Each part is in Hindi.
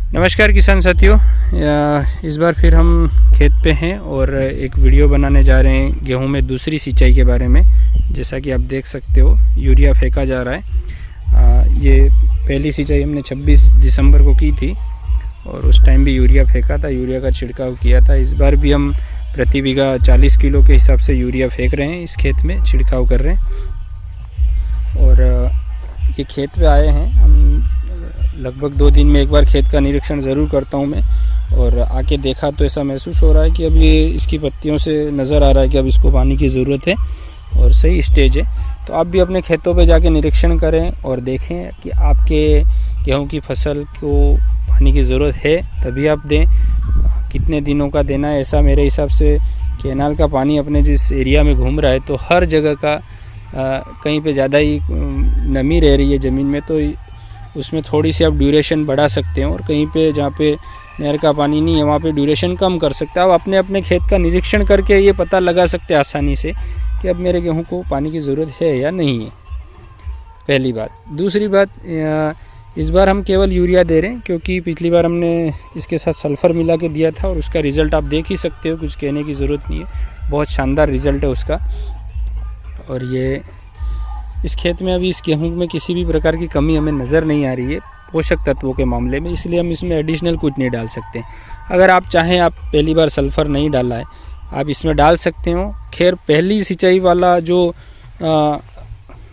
नमस्कार किसान साथियों, इस बार फिर हम खेत पे हैं और एक वीडियो बनाने जा रहे हैं गेहूं में दूसरी सिंचाई के बारे में। जैसा कि आप देख सकते हो यूरिया फेंका जा रहा है। ये पहली सिंचाई हमने 26 दिसंबर को की थी और उस टाइम भी यूरिया फेंका था, यूरिया का छिड़काव किया था। इस बार भी हम प्रति बीघा 40 किलो के हिसाब से यूरिया फेंक रहे हैं, इस खेत में छिड़काव कर रहे हैं। और ये खेत पे आए हैं हम, लगभग 2 दिन में एक बार खेत का निरीक्षण ज़रूर करता हूँ मैं। और आके देखा तो ऐसा महसूस हो रहा है कि अब ये इसकी पत्तियों से नज़र आ रहा है कि अब इसको पानी की ज़रूरत है और सही स्टेज है। तो आप भी अपने खेतों पे जाके निरीक्षण करें और देखें कि आपके गेहूं की फसल को पानी की ज़रूरत है, तभी आप दें। कितने दिनों का देना है, ऐसा मेरे हिसाब से कैनाल का पानी अपने जिस एरिया में घूम रहा है तो हर जगह का कहीं पे ज़्यादा ही नमी रह रही है ज़मीन में, तो उसमें थोड़ी सी आप ड्यूरेशन बढ़ा सकते हैं। और कहीं पे जहाँ पे नहर का पानी नहीं है वहाँ पे ड्यूरेशन कम कर सकते हैं। आप अपने अपने खेत का निरीक्षण करके ये पता लगा सकते हैं आसानी से कि अब मेरे गेहूं को पानी की ज़रूरत है या नहीं है, पहली बात। दूसरी बात, इस बार हम केवल यूरिया दे रहे हैं क्योंकि पिछली बार हमने इसके साथ सल्फ़र मिला के दिया था और उसका रिज़ल्ट आप देख ही सकते हो, कुछ कहने की ज़रूरत नहीं है, बहुत शानदार रिज़ल्ट है उसका। और ये इस खेत में अभी इस गेहूं में किसी भी प्रकार की कमी हमें नज़र नहीं आ रही है पोषक तत्वों के मामले में, इसलिए हम इसमें एडिशनल कुछ नहीं डाल सकते। अगर आप चाहें, आप पहली बार सल्फ़र नहीं डाला है, आप इसमें डाल सकते हो। खैर पहली सिंचाई वाला जो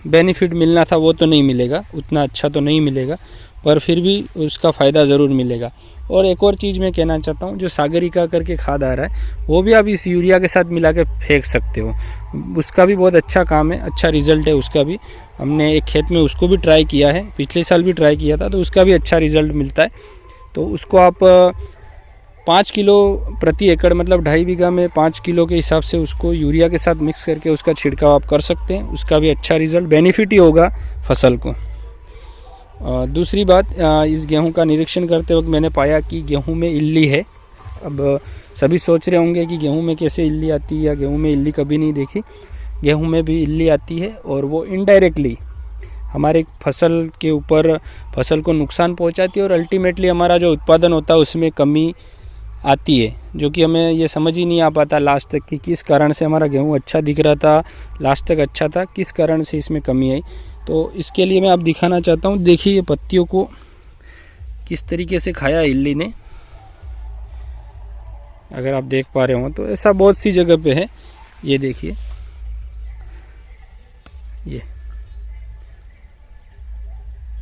बेनिफिट मिलना था वो तो नहीं मिलेगा, उतना अच्छा तो नहीं मिलेगा, पर फिर भी उसका फ़ायदा ज़रूर मिलेगा। और एक और चीज़ मैं कहना चाहता हूँ, जो सागरिका करके खाद आ रहा है वो भी आप इस यूरिया के साथ मिला के फेंक सकते हो, उसका भी बहुत अच्छा काम है, अच्छा रिज़ल्ट है उसका भी। हमने एक खेत में उसको भी ट्राई किया है, पिछले साल भी ट्राई किया था, तो उसका भी अच्छा रिज़ल्ट मिलता है। तो उसको आप 5 किलो प्रति एकड़, मतलब 2.5 बीघा में 5 किलो के हिसाब से उसको यूरिया के साथ मिक्स करके उसका छिड़काव आप कर सकते हैं, उसका भी अच्छा रिज़ल्ट, बेनिफिट ही होगा फसल को। दूसरी बात, इस गेहूं का निरीक्षण करते वक्त मैंने पाया कि गेहूं में इल्ली है। अब सभी सोच रहे होंगे कि गेहूं में कैसे इल्ली आती है, या गेहूं में इल्ली कभी नहीं देखी। गेहूं में भी इल्ली आती है और वो इनडायरेक्टली हमारे फसल के ऊपर फसल को नुकसान पहुंचाती है और अल्टीमेटली हमारा जो उत्पादन होता है उसमें कमी आती है, जो कि हमें ये समझ ही नहीं आ पाता लास्ट तक कि किस कारण से हमारा गेहूं अच्छा दिख रहा था, लास्ट तक अच्छा था, किस कारण से इसमें कमी आई। तो इसके लिए मैं आप दिखाना चाहता हूँ। देखिए ये पत्तियों को किस तरीके से खाया इल्ली ने, अगर आप देख पा रहे हो तो ऐसा बहुत सी जगह पे है। ये देखिए, ये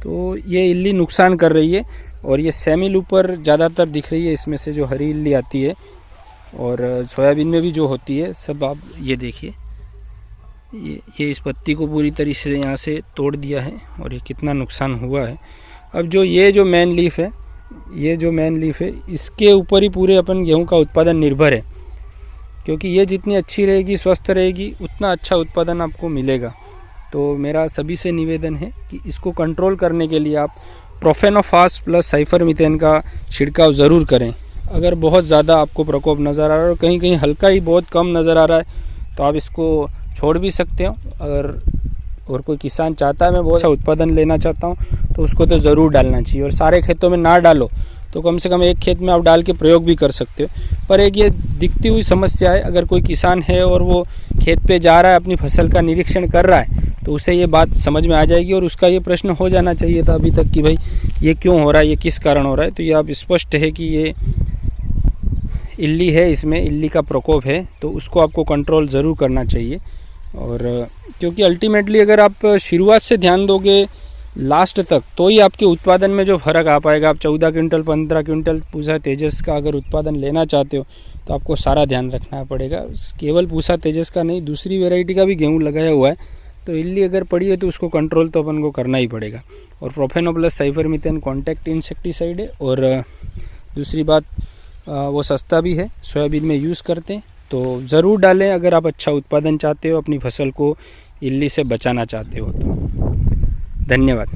तो ये इल्ली नुकसान कर रही है और ये सेमी लूपर ज़्यादातर दिख रही है इसमें से, जो हरी इल्ली आती है। और सोयाबीन में भी जो होती है सब, आप ये देखिए, ये इस पत्ती को पूरी तरीके से यहाँ से तोड़ दिया है और ये कितना नुकसान हुआ है। अब जो ये जो मेन लीफ है, ये जो मेन लीफ है, इसके ऊपर ही पूरे अपन गेहूं का उत्पादन निर्भर है, क्योंकि ये जितनी अच्छी रहेगी, स्वस्थ रहेगी, उतना अच्छा उत्पादन आपको मिलेगा। तो मेरा सभी से निवेदन है कि इसको कंट्रोल करने के लिए आप प्रोफेनोफास प्लस साइफरमेथ्रिन का छिड़काव ज़रूर करें। अगर बहुत ज़्यादा आपको प्रकोप नज़र आ रहा है और कहीं कहीं हल्का ही बहुत कम नज़र आ रहा है तो आप इसको छोड़ भी सकते हो। अगर और कोई किसान चाहता है मैं बहुत अच्छा उत्पादन लेना चाहता हूँ तो उसको तो ज़रूर डालना चाहिए। और सारे खेतों में ना डालो तो कम से कम एक खेत में आप डाल के प्रयोग भी कर सकते हो। पर एक ये दिखती हुई समस्या है, अगर कोई किसान है और वो खेत पे जा रहा है, अपनी फसल का निरीक्षण कर रहा है, तो उसे ये बात समझ में आ जाएगी और उसका ये प्रश्न हो जाना चाहिए था अभी तक कि भाई ये क्यों हो रहा है, ये किस कारण हो रहा है। तो ये आप स्पष्ट है कि ये इल्ली है, इसमें इल्ली का प्रकोप है, तो उसको आपको कंट्रोल ज़रूर करना चाहिए। और क्योंकि अल्टीमेटली अगर आप शुरुआत से ध्यान दोगे लास्ट तक तो ही आपके उत्पादन में जो फ़र्क आ पाएगा। आप 14 क्विंटल 15 क्विंटल पूसा तेजस का अगर उत्पादन लेना चाहते हो तो आपको सारा ध्यान रखना पड़ेगा। केवल पूसा तेजस का नहीं, दूसरी वैरायटी का भी गेहूँ लगाया हुआ है, तो इल्ली अगर पड़ी है तो उसको कंट्रोल तो अपन को करना ही पड़ेगा। और प्रोफेनो प्लस साइफरमेथ्रिन कॉन्टैक्ट इंसेक्टिसाइड है। और दूसरी बात, वो सस्ता भी है, सोयाबीन में यूज़ करते हैं, तो ज़रूर डालें अगर आप अच्छा उत्पादन चाहते हो, अपनी फसल को इल्ली से बचाना चाहते हो तो। धन्यवाद।